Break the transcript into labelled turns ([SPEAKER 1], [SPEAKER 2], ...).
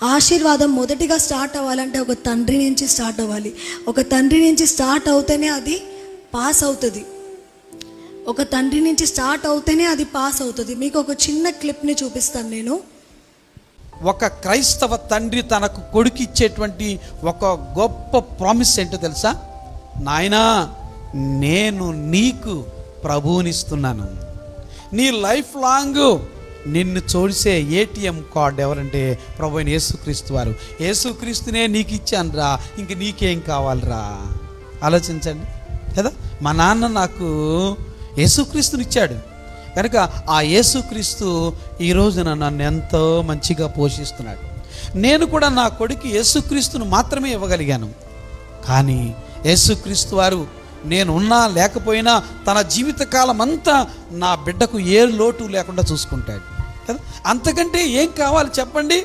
[SPEAKER 1] ఆశీర్వాదం మొదటిగా స్టార్ట్ అవ్వాలంటే ఒక తండ్రి నుంచి స్టార్ట్ అవ్వాలి. ఒక తండ్రి నుంచి స్టార్ట్ అవుతేనే అది పాస్ అవుతుంది. ఒక తండ్రి నుంచి స్టార్ట్ అవుతేనే అది పాస్ అవుతుంది. మీకు ఒక చిన్న క్లిప్ని చూపిస్తాను నేను.
[SPEAKER 2] ఒక క్రైస్తవ తండ్రి తనకు కొడుకు ఇచ్చేటువంటి ఒక గొప్ప ప్రామిస్ ఏంటో తెలుసా? నాయనా, నేను నీకు ప్రభువునిస్తున్నాను. నీ లైఫ్ లాంగ్ నిన్ను చూసే ఏటీఎం కార్డు ఎవరంటే ప్రభు అయిన యేసుక్రీస్తు వారు. యేసుక్రీస్తునే నీకు ఇచ్చాను రా, ఇంక నీకేం కావాలరా? ఆలోచించండి కదా. మా నాన్న నాకు యేసుక్రీస్తుని ఇచ్చాడు కనుక ఆ యేసుక్రీస్తు ఈరోజున నన్ను ఎంతో మంచిగా పోషిస్తున్నాడు. నేను కూడా నా కొడుకు యేసుక్రీస్తును మాత్రమే ఇవ్వగలిగాను. కానీ యేసుక్రీస్తు వారు నేను ఉన్నా లేకపోయినా తన జీవితకాలం అంతా నా బిడ్డకు ఏ లోటు లేకుండా చూసుకుంటాడు కదా. అంతకంటే ఏం కావాలి చెప్పండి?